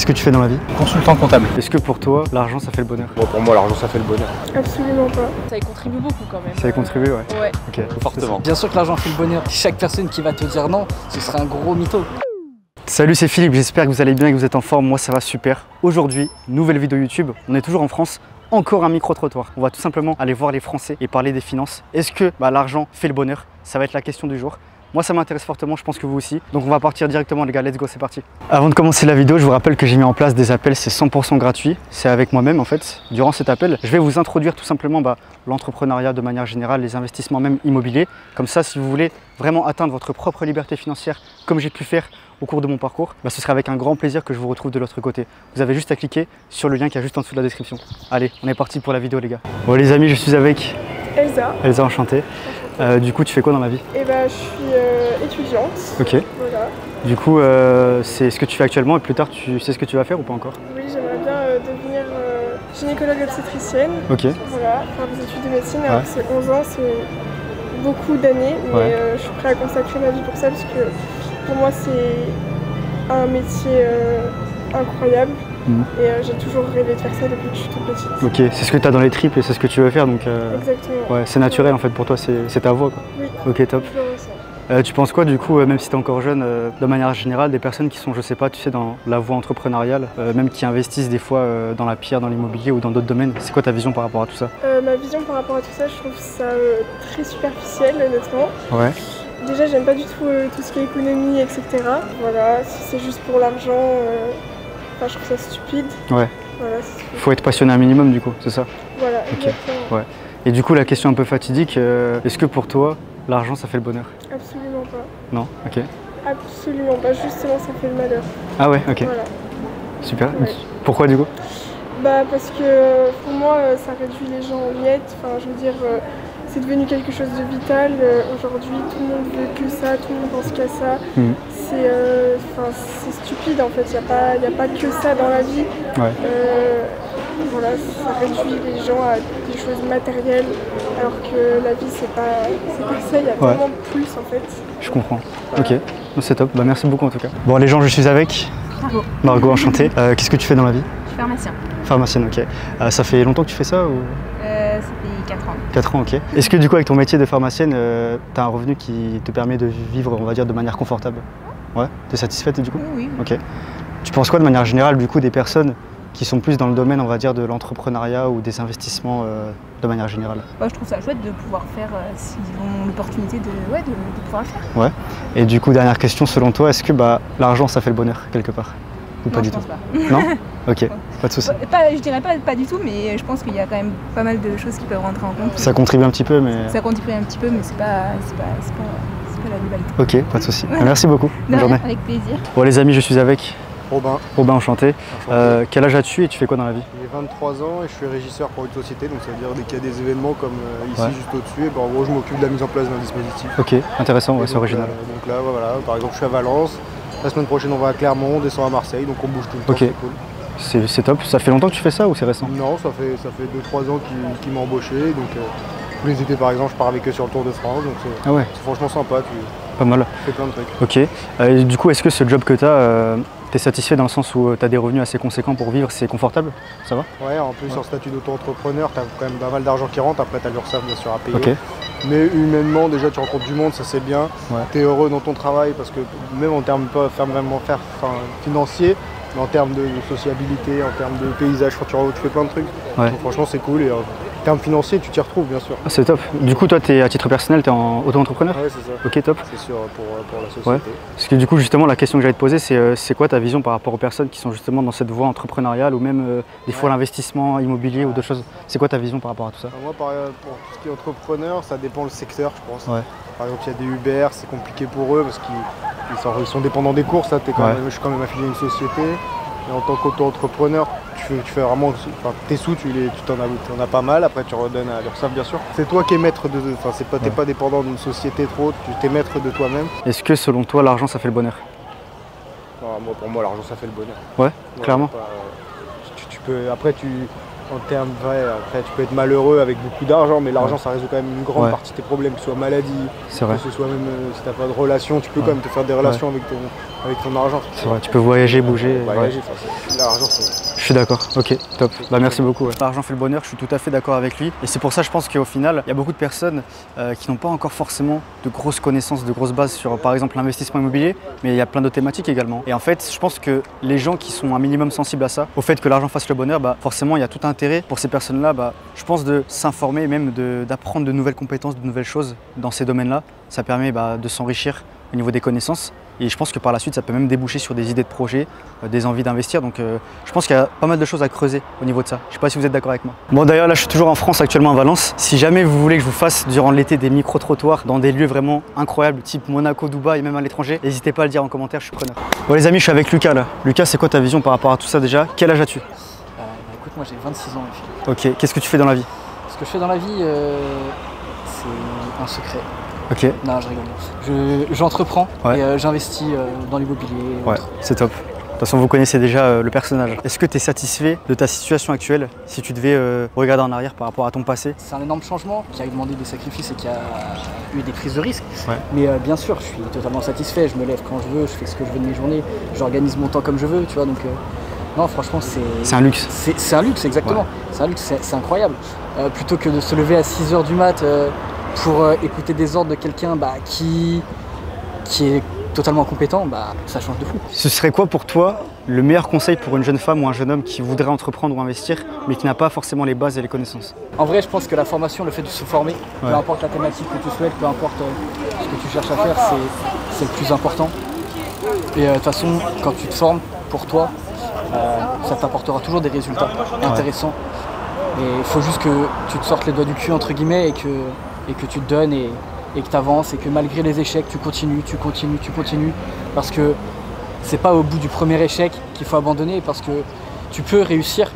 Qu'est-ce que tu fais dans la vie? Consultant comptable. Est-ce que pour toi, l'argent ça fait le bonheur? Bon, pour moi, l'argent ça fait le bonheur. Absolument pas. Ça y contribue beaucoup quand même. Ça y contribue, ouais. Ouais. Ok. Fortement. Bien sûr que l'argent fait le bonheur. Chaque personne qui va te dire non, ce serait un gros mytho. Salut, c'est Philippe, j'espère que vous allez bien et que vous êtes en forme. Moi ça va super. Aujourd'hui, nouvelle vidéo YouTube. On est toujours en France. Encore un micro-trottoir. On va tout simplement aller voir les Français et parler des finances. Est-ce que l'argent fait le bonheur? Ça va être la question du jour. Moi ça m'intéresse fortement, je pense que vous aussi. Donc on va partir directement les gars, let's go, c'est parti. Avant de commencer la vidéo, je vous rappelle que j'ai mis en place des appels, c'est 100% gratuit. C'est avec moi-même en fait. Durant cet appel, je vais vous introduire tout simplement l'entrepreneuriat de manière générale, les investissements même immobiliers. Comme ça, si vous voulez vraiment atteindre votre propre liberté financière, comme j'ai pu faire au cours de mon parcours, ce sera avec un grand plaisir que je vous retrouve de l'autre côté. Vous avez juste à cliquer sur le lien qui est juste en dessous de la description. Allez, on est parti pour la vidéo les gars. Bon les amis, je suis avec Elsa. Elsa, enchantée. Du coup, tu fais quoi dans la vie? Et je suis étudiante. Ok. Voilà. Du coup, c'est ce que tu fais actuellement et plus tard, tu sais ce que tu vas faire ou pas encore? Oui, j'aimerais bien devenir gynécologue obstétricienne. Ok. Voilà, faire des études de médecine. Alors c'est 11 ans, c'est beaucoup d'années, mais je suis prête à consacrer ma vie pour ça parce que pour moi c'est un métier incroyable. Et j'ai toujours rêvé de faire ça depuis que je suis toute petite. Ok, c'est ce que tu as dans les tripes et c'est ce que tu veux faire donc exactement. Ouais, c'est naturel en fait pour toi, c'est ta voie quoi. Oui. Ok, top. Tu penses quoi du coup, même si tu es encore jeune, de manière générale, des personnes qui sont, je sais pas, tu sais, dans la voie entrepreneuriale, même qui investissent des fois dans la pierre, dans l'immobilier ou dans d'autres domaines, c'est quoi ta vision par rapport à tout ça? Ma vision par rapport à tout ça, je trouve ça très superficiel honnêtement. Ouais. Déjà, j'aime pas du tout tout ce qui est économie, etc. Voilà, si c'est juste pour l'argent, je trouve ça stupide. Ouais. Voilà, faut être passionné un minimum du coup, c'est ça? Voilà, okay. Exactement. Ouais. Et du coup, la question un peu fatidique, est-ce que pour toi, l'argent ça fait le bonheur? Absolument pas. Non? Ok. Absolument pas, justement ça fait le malheur. Ah ouais, ok. Voilà. Super. Ouais. Pourquoi du coup? Parce que pour moi, ça réduit les gens en miettes. Enfin, je veux dire, c'est devenu quelque chose de vital. Aujourd'hui, tout le monde veut que ça, tout le monde pense qu'à ça. C'est stupide en fait, il n'y a pas que ça dans la vie. Ouais. Voilà, ça réduit les gens à des choses matérielles, alors que la vie c'est pas ça, il y a tellement plus en fait. Je comprends. Voilà. Ok, c'est top, merci beaucoup en tout cas. Bon les gens, je suis avec Margot, enchantée. Qu'est-ce que tu fais dans la vie? Je suis pharmacien. Pharmacienne, ok. Ça fait longtemps que tu fais ça ou... Ça fait 4 ans. 4 ans, ok. Est-ce que du coup avec ton métier de pharmacienne, tu as un revenu qui te permet de vivre, on va dire, de manière confortable? Ouais. T'es satisfaite du coup? Oui. Ok. Tu penses quoi de manière générale du coup des personnes qui sont plus dans le domaine, on va dire, de l'entrepreneuriat ou des investissements de manière générale? Je trouve ça chouette de pouvoir faire, s'ils ont l'opportunité de pouvoir le faire. Ouais. Et du coup, dernière question, selon toi, est-ce que l'argent ça fait le bonheur quelque part? Ou pas du tout? Pas. Non? Ok, pas de souci. Je dirais pas du tout, mais je pense qu'il y a quand même pas mal de choses qui peuvent rentrer en compte. Ça contribue un petit peu, mais... Ça contribue un petit peu, mais c'est pas la globalité. Ok, pas de souci. Merci beaucoup. Bonne journée. Avec plaisir. Bon les amis, je suis avec Robin. Robin, enchanté. Quel âge as-tu et tu fais quoi dans la vie? J'ai 23 ans et je suis régisseur pour une société, donc ça veut dire dès qu'il y a des événements comme ici juste au-dessus, en gros je m'occupe de la mise en place d'un dispositif. Ok, intéressant, c'est original. Donc là voilà, par exemple je suis à Valence, la semaine prochaine on va à Clermont, on descend à Marseille, donc on bouge tout le temps, c'est cool. C'est top. Ça fait longtemps que tu fais ça ou c'est récent? Non, ça fait 2-3 ans qu'ils m'ont embauché, donc tous les étés par exemple je pars avec eux sur le Tour de France, donc c'est franchement sympa, pas mal. Tu fais plein de trucs. Ok, et du coup est-ce que ce job que tu as, t'es satisfait dans le sens où tu as des revenus assez conséquents pour vivre, c'est confortable? Ça va? Ouais, en plus en statut d'auto-entrepreneur, tu as quand même pas mal d'argent qui rentre, après tu as l'URSSAF bien sûr à payer. Okay. Mais humainement déjà tu rencontres du monde, ça c'est bien, tu es heureux dans ton travail parce que même en termes pas financiers, mais en termes de sociabilité, en termes de paysage, tu fais plein de trucs. Donc, franchement c'est cool et en termes financiers tu t'y retrouves bien sûr. Ah, c'est top. Du coup toi à titre personnel tu es en auto-entrepreneur? Ouais c'est ça. Ok, top. C'est sûr pour la société. Parce que du coup justement la question que j'allais te poser c'est quoi ta vision par rapport aux personnes qui sont justement dans cette voie entrepreneuriale ou même des fois l'investissement immobilier ou d'autres choses? C'est quoi ta vision par rapport à tout ça? Moi pour tout ce qui est entrepreneur, ça dépend le secteur je pense. Par exemple il y a des Uber, c'est compliqué pour eux parce qu'ils sont dépendants des courses, là, je suis quand même affilié à une société. Et en tant qu'auto-entrepreneur, tu fais vraiment, tes sous, tu en as pas mal, après tu redonnes à l'URSSAF bien sûr. C'est toi qui es maître t'es pas dépendant d'une société trop, tu es maître de toi-même. Est-ce que selon toi l'argent ça fait le bonheur? Pour moi l'argent ça fait le bonheur. Ouais, clairement. Après tu peux être malheureux avec beaucoup d'argent, mais l'argent ça résout quand même une grande partie de tes problèmes, que ce soit maladie, que ce soit même si t'as pas de relation, tu peux quand même te faire des relations avec avec ton argent. C'est vrai, tu peux voyager, bouger. Voyager, l'argent, c'est... Je suis d'accord, ok, top. Bah, merci beaucoup. L'argent fait le bonheur, je suis tout à fait d'accord avec lui. Et c'est pour ça, je pense qu'au final, il y a beaucoup de personnes qui n'ont pas encore forcément de grosses connaissances, de grosses bases sur, par exemple, l'investissement immobilier, mais il y a plein d'autres thématiques également. Et en fait, je pense que les gens qui sont un minimum sensibles à ça, au fait que l'argent fasse le bonheur, bah, forcément, il y a tout intérêt pour ces personnes-là, bah, je pense, de s'informer, même d'apprendre de nouvelles compétences, de nouvelles choses dans ces domaines-là. Ça permet bah, de s'enrichir au niveau des connaissances. Et je pense que par la suite, ça peut même déboucher sur des idées de projet, des envies d'investir. Donc je pense qu'il y a pas mal de choses à creuser au niveau de ça. Je ne sais pas si vous êtes d'accord avec moi. Bon d'ailleurs, là je suis toujours en France, actuellement à Valence. Si jamais vous voulez que je vous fasse durant l'été des micro-trottoirs dans des lieux vraiment incroyables, type Monaco, Dubaï et même à l'étranger, n'hésitez pas à le dire en commentaire, je suis preneur. Bon les amis, je suis avec Lucas là. Lucas, c'est quoi ta vision par rapport à tout ça déjà? Quel âge as-tu? Écoute, moi j'ai 26 ans. Ok, qu'est-ce que tu fais dans la vie? Ce que je fais dans la vie, c'est un secret. Ok. Non, je rigole. J'entreprends et j'investis dans l'immobilier. Ouais, c'est top. De toute façon, vous connaissez déjà le personnage. Est-ce que tu es satisfait de ta situation actuelle si tu devais regarder en arrière par rapport à ton passé? C'est un énorme changement qui a demandé des sacrifices et qui a eu des prises de risques. Ouais. Mais bien sûr, je suis totalement satisfait. Je me lève quand je veux, je fais ce que je veux de mes journées, j'organise mon temps comme je veux, tu vois. Donc, non, franchement, c'est un luxe. C'est un luxe, exactement. Ouais. C'est un luxe, c'est incroyable. Plutôt que de se lever à 6 h du mat pour écouter des ordres de quelqu'un qui est totalement compétent, ça change de fou. Ce serait quoi pour toi le meilleur conseil pour une jeune femme ou un jeune homme qui voudrait entreprendre ou investir mais qui n'a pas forcément les bases et les connaissances? En vrai, je pense que la formation, le fait de se former, peu importe la thématique que tu souhaites, peu importe ce que tu cherches à faire, c'est le plus important. Et de toute façon, quand tu te formes pour toi, ça t'apportera toujours des résultats intéressants. Et il faut juste que tu te sortes les doigts du cul entre guillemets et que tu te donnes et que tu avances et que malgré les échecs, tu continues. Parce que c'est pas au bout du premier échec qu'il faut abandonner, parce que tu peux réussir,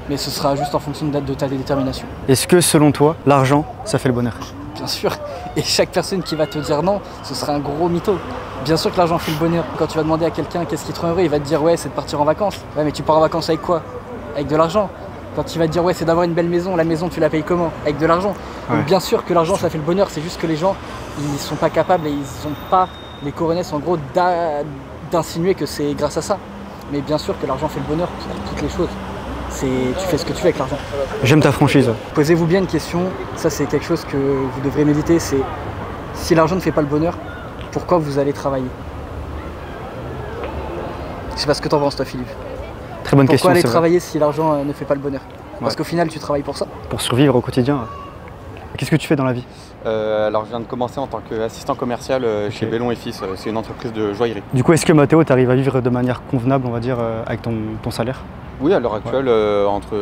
mais ce sera juste en fonction de ta détermination. Est-ce que selon toi, l'argent, ça fait le bonheur? Bien sûr, et chaque personne qui va te dire non, ce sera un gros mytho. Bien sûr que l'argent fait le bonheur. Quand tu vas demander à quelqu'un qu'est-ce qui te rend heureux, il va te dire ouais, c'est de partir en vacances. Ouais, mais tu pars en vacances avec quoi? Avec de l'argent. Quand tu vas te dire ouais, c'est d'avoir une belle maison, la maison tu la payes comment? Avec de l'argent. Donc bien sûr que l'argent ça fait le bonheur, c'est juste que les gens ils sont pas capables et ils ont pas les coronesses en gros d'insinuer que c'est grâce à ça. Mais bien sûr que l'argent fait le bonheur pour toutes les choses. Tu fais ce que tu veux avec l'argent. J'aime ta franchise. Posez-vous bien une question, ça c'est quelque chose que vous devrez méditer, c'est si l'argent ne fait pas le bonheur, pourquoi vous allez travailler? Je sais pas ce que t'en penses toi Philippe. Très bonne question. Pourquoi aller travailler si l'argent ne fait pas le bonheur? Parce qu'au final tu travailles pour ça. Pour survivre au quotidien. Qu'est-ce que tu fais dans la vie? Alors je viens de commencer en tant qu'assistant commercial chez Bellon et Fils, c'est une entreprise de joaillerie. Du coup, est-ce que Mathéo, tu arrives à vivre de manière convenable, on va dire, avec ton salaire? Oui, à l'heure actuelle, entre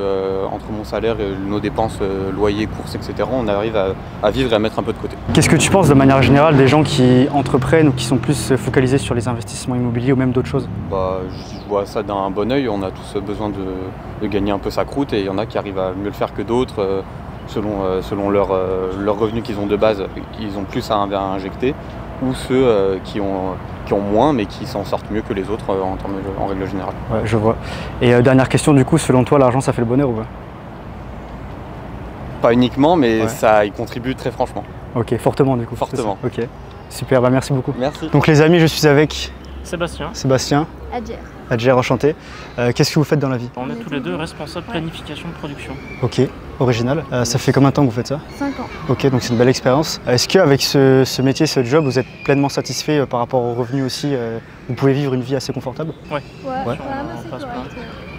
mon salaire et nos dépenses, loyer, courses, etc., on arrive à vivre et à mettre un peu de côté. Qu'est-ce que tu penses de manière générale des gens qui entreprennent ou qui sont plus focalisés sur les investissements immobiliers ou même d'autres choses? Je vois ça d'un bon oeil, on a tous besoin de gagner un peu sa croûte et il y en a qui arrivent à mieux le faire que d'autres. Selon leurs revenus qu'ils ont de base, ils ont plus à injecter, ou ceux qui ont moins mais qui s'en sortent mieux que les autres en règle générale. Ouais, je vois. Et dernière question, du coup, selon toi, l'argent ça fait le bonheur ou pas? Pas uniquement, mais ça y contribue très franchement. Ok, fortement du coup. Fortement. Ok, super, merci beaucoup. Merci. Donc les amis, je suis avec Sébastien. Adjer, enchanté. Qu'est-ce que vous faites dans la vie? On est tous les deux responsables planification de production. Ok, original. Ça fait combien de temps que vous faites ça? 5 ans. Ok, donc c'est une belle expérience. Est-ce qu'avec ce métier, ce job, vous êtes pleinement satisfait par rapport aux revenus aussi? Vous pouvez vivre une vie assez confortable? Ouais. On passe plein.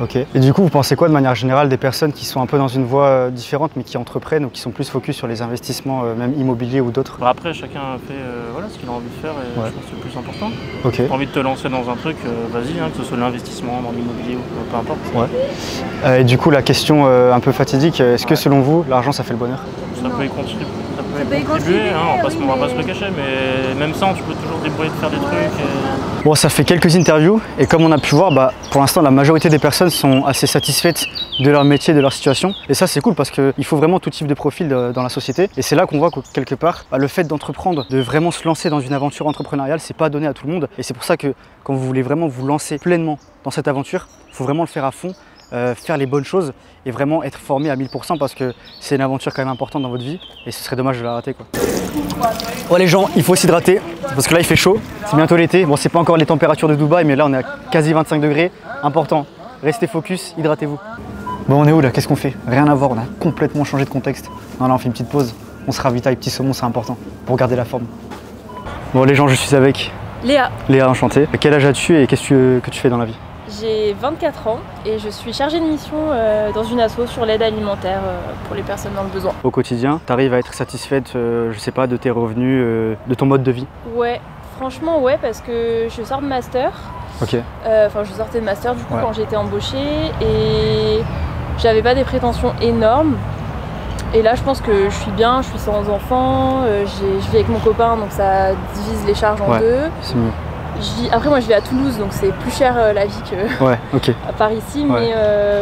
Ok. Et du coup, vous pensez quoi de manière générale des personnes qui sont un peu dans une voie différente mais qui entreprennent ou qui sont plus focus sur les investissements même immobiliers ou d'autres? Après, chacun fait ce qu'il a envie de faire et je pense que c'est le plus important. Ok. T'as envie de te lancer dans un truc, vas-y, que ce soit l'investissement dans l'immobilier ou peu importe. Et du coup, la question un peu fatidique, est-ce que selon vous, l'argent ça fait le bonheur? Ça peut y contribuer. On va pas se le cacher, mais même sans, tu peux toujours te débrouiller de faire des trucs. Bon, ça fait quelques interviews et comme on a pu voir, pour l'instant, la majorité des personnes sont assez satisfaites de leur métier, de leur situation. Et ça, c'est cool parce qu'il faut vraiment tout type de profil dans la société. Et c'est là qu'on voit que quelque part, le fait d'entreprendre, de vraiment se lancer dans une aventure entrepreneuriale, c'est pas donné à tout le monde. Et c'est pour ça que quand vous voulez vraiment vous lancer pleinement dans cette aventure, il faut vraiment le faire à fond. faire les bonnes choses et vraiment être formé à 1000% parce que c'est une aventure quand même importante dans votre vie et ce serait dommage de la rater, quoi. Oh les gens, il faut s'hydrater parce que là il fait chaud, c'est bientôt l'été. Bon, c'est pas encore les températures de Dubaï, mais là on est à quasi 25 degrés. Important, restez focus, hydratez-vous. Bon, on est où là? Qu'est-ce qu'on fait? Rien à voir, on a complètement changé de contexte. Non, là on fait une petite pause, on se ravitaille, petit saumon, c'est important pour garder la forme. Bon les gens, je suis avec Léa. Léa, enchanté. Quel âge as-tu et qu'est-ce que tu fais dans la vie? J'ai 24 ans et je suis chargée de mission dans une asso sur l'aide alimentaire pour les personnes dans le besoin. Au quotidien, tu arrives à être satisfaite, je sais pas, de tes revenus, de ton mode de vie? Ouais, franchement ouais, parce que je sors de master. Ok. Enfin, je sortais de master du coup quand j'étais embauchée et j'avais pas des prétentions énormes. Et là, je pense que je suis bien, je suis sans enfant, je vis avec mon copain, donc ça divise les charges en deux. C'est mieux. Après, moi, je vis à Toulouse, donc c'est plus cher la vie que à par ici. Mais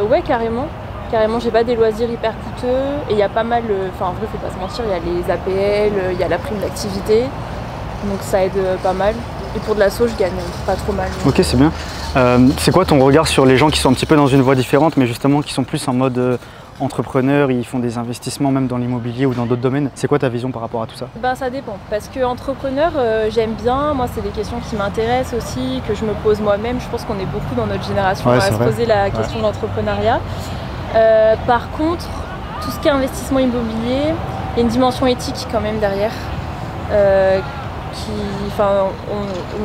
ouais, carrément. Carrément, j'ai pas des loisirs hyper coûteux. Et il y a pas mal, enfin, en vrai, faut pas se mentir, il y a les APL, il y a la prime d'activité. Donc ça aide pas mal. Et pour de l'assaut, je gagne pas trop mal. Ok, c'est bien. C'est quoi ton regard sur les gens qui sont un petit peu dans une voie différente, mais justement qui sont plus en mode entrepreneurs, ils font des investissements même dans l'immobilier ou dans d'autres domaines? C'est quoi ta vision par rapport à tout ça? Ben, ça dépend, parce que entrepreneur, j'aime bien. Moi, c'est des questions qui m'intéressent aussi, que je me pose moi-même. Je pense qu'on est beaucoup dans notre génération à se poser la question de l'entrepreneuriat. Par contre, tout ce qui est investissement immobilier, il y a une dimension éthique quand même derrière.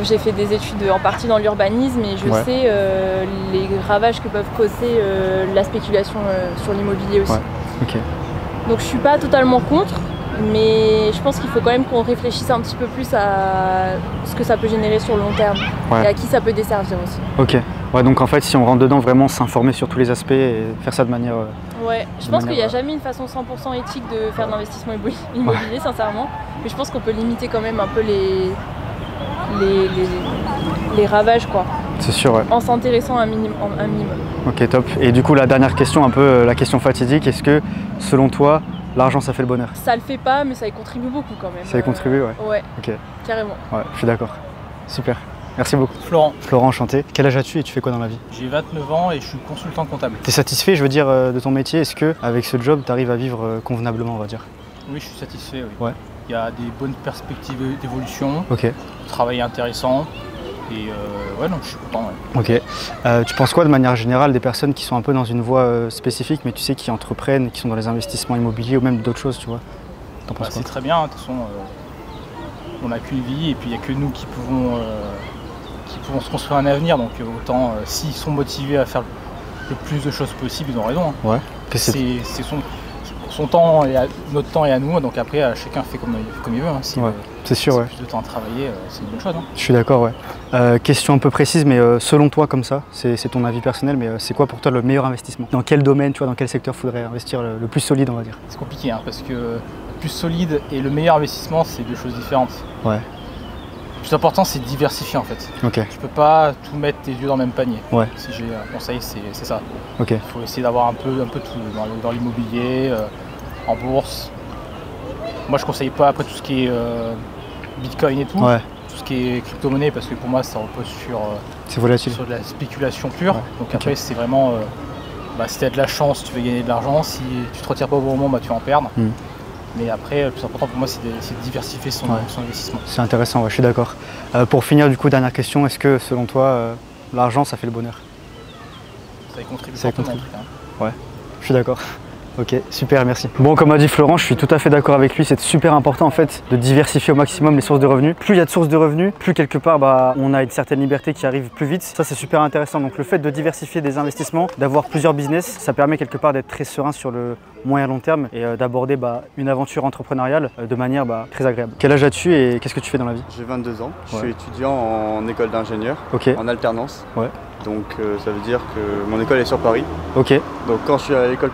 J'ai fait des études en partie dans l'urbanisme et je sais les ravages que peuvent causer la spéculation sur l'immobilier aussi. Donc je suis pas totalement contre, mais je pense qu'il faut quand même qu'on réfléchisse un petit peu plus à ce que ça peut générer sur le long terme et à qui ça peut desservir aussi. Ok. Ouais, donc en fait, si on rentre dedans, vraiment s'informer sur tous les aspects et faire ça de manière... Ouais, je pense qu'il n'y a jamais une façon 100% éthique de faire de l'investissement immobilier, sincèrement. Mais je pense qu'on peut limiter quand même un peu les ravages, quoi. C'est sûr, ouais. En s'intéressant un minimum. Ok, top. Et du coup, la dernière question, un peu la question fatidique, est-ce que, selon toi, l'argent, ça fait le bonheur? Ça le fait pas, mais ça y contribue beaucoup quand même. Ça y contribue, ouais. Ouais, ok. Carrément. Ouais, je suis d'accord. Super. Merci beaucoup. Florent. Florent, enchanté. Quel âge as-tu et tu fais quoi dans la vie? J'ai 29 ans et je suis consultant comptable. T'es satisfait, je veux dire, de ton métier? Est-ce que avec ce job, tu arrives à vivre convenablement, on va dire? Oui, je suis satisfait, oui. Ouais. Il y a des bonnes perspectives d'évolution. Ok. Le travail est intéressant. Et ouais, donc je suis content. Ouais. Ok. Tu penses quoi de manière générale des personnes qui sont un peu dans une voie spécifique, mais tu sais, qui entreprennent, qui sont dans les investissements immobiliers ou même d'autres choses, tu vois? T'en penses quoi? C'est très bien, de toute façon, on n'a qu'une vie et puis il n'y a que nous qui pouvons se construire un avenir, donc autant s'ils sont motivés à faire le plus de choses possible, ils ont raison. Hein. Ouais. C'est son temps et notre temps est à nous, donc après chacun fait comme il veut. Hein. Si, c'est sûr, ouais. Plus de temps à travailler, c'est une bonne chose. Hein. Je suis d'accord, ouais. Question un peu précise, mais selon toi, comme ça, c'est ton avis personnel, mais c'est quoi pour toi le meilleur investissement? Dans quel domaine, tu vois, dans quel secteur faudrait investir le plus solide, on va dire? C'est compliqué, hein, parce que le plus solide et le meilleur investissement, c'est deux choses différentes. Ouais. Le plus important, c'est de diversifier en fait. Ok. Tu peux pas tout mettre tes yeux dans le même panier. Ouais. Si j'ai un conseil, c'est ça. Ok. Il faut essayer d'avoir un peu tout dans l'immobilier, en bourse. Moi, je conseille pas après tout ce qui est Bitcoin et tout. Ouais. Tout ce qui est crypto-monnaie, parce que pour moi, ça repose c'est volatile. Sur de la spéculation pure. Ouais. Donc après, okay. C'est vraiment si tu as de la chance, tu vas gagner de l'argent. Si tu te retires pas au bon moment, tu vas en perdre. Mais après, le plus important pour moi, c'est de diversifier son investissement. C'est intéressant, ouais, je suis d'accord. Pour finir, du coup, dernière question, est-ce que selon toi, l'argent, ça fait le bonheur? Ça y contribue. Ça y contribue. Ouais, je suis d'accord. Ok, super, merci. Bon, comme a dit Florent, je suis tout à fait d'accord avec lui. C'est super important en fait de diversifier au maximum les sources de revenus. Plus il y a de sources de revenus, plus quelque part on a une certaine liberté qui arrive plus vite. Ça, c'est super intéressant. Donc le fait de diversifier des investissements, d'avoir plusieurs business, ça permet quelque part d'être très serein sur le moyen long terme et d'aborder une aventure entrepreneuriale de manière très agréable. Quel âge as-tu et qu'est-ce que tu fais dans la vie? J'ai 22 ans. Je suis étudiant en école d'ingénieur, en alternance. Ouais. Donc ça veut dire que mon école est sur Paris. Ok. Donc quand je suis à l'école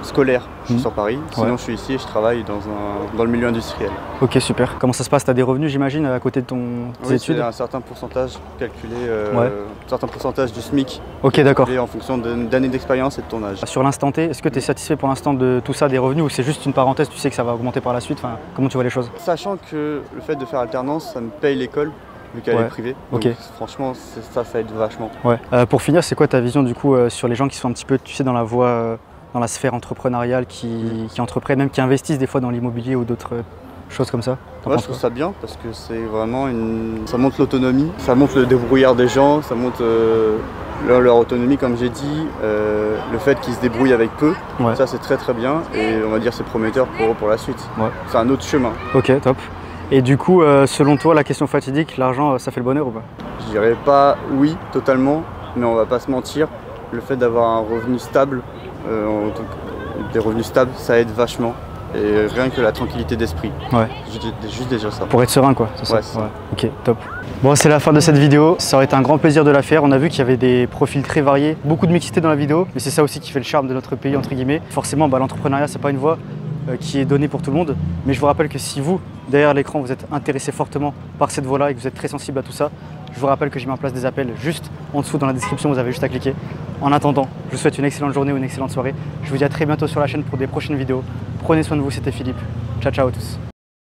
scolaire, je suis sur Paris, sinon je suis ici et je travaille dans le milieu industriel. Ok, super. Comment ça se passe? Tu as des revenus, j'imagine, à côté de tes études? C'est un certain pourcentage calculé, un certain pourcentage du SMIC. Ok, d'accord. En fonction d'années d'expérience et de ton âge. Sur l'instant T, est-ce que tu es satisfait pour l'instant de tout ça, des revenus, ou c'est juste une parenthèse, tu sais que ça va augmenter par la suite? Enfin, comment tu vois les choses? Sachant que le fait de faire alternance, ça me paye l'école vu qu'elle est privée. Donc, franchement, ça aide vachement. Ouais. Pour finir, c'est quoi ta vision du coup sur les gens qui sont un petit peu, tu sais, dans la voie, dans la sphère entrepreneuriale, qui entreprennent, même qui investissent des fois dans l'immobilier ou d'autres choses comme ça? Ouais, je trouve ça bien parce que c'est vraiment ça montre l'autonomie, ça montre le débrouillard des gens, ça montre leur autonomie comme j'ai dit, le fait qu'ils se débrouillent avec peu, ça c'est très très bien et on va dire c'est prometteur pour la suite. C'est un autre chemin. Ok, top. Et du coup, selon toi, la question fatidique, l'argent, ça fait le bonheur ou pas? Je dirais pas oui, totalement, mais on va pas se mentir, le fait d'avoir un revenu stable, des revenus stables, ça aide vachement. Et rien que la tranquillité d'esprit. Juste déjà ça. Pour être serein quoi, c'est ça. Ok, top. Bon, c'est la fin de cette vidéo. Ça aurait été un grand plaisir de la faire. On a vu qu'il y avait des profils très variés, beaucoup de mixité dans la vidéo, mais c'est ça aussi qui fait le charme de notre pays entre guillemets. Forcément, l'entrepreneuriat c'est pas une voie qui est donnée pour tout le monde, mais je vous rappelle que si vous, derrière l'écran, vous êtes intéressé fortement par cette voie-là et que vous êtes très sensible à tout ça, je vous rappelle que j'ai mis en place des appels juste en dessous dans la description, vous avez juste à cliquer. En attendant, je vous souhaite une excellente journée ou une excellente soirée. Je vous dis à très bientôt sur la chaîne pour des prochaines vidéos. Prenez soin de vous, c'était Philippe. Ciao, ciao à tous.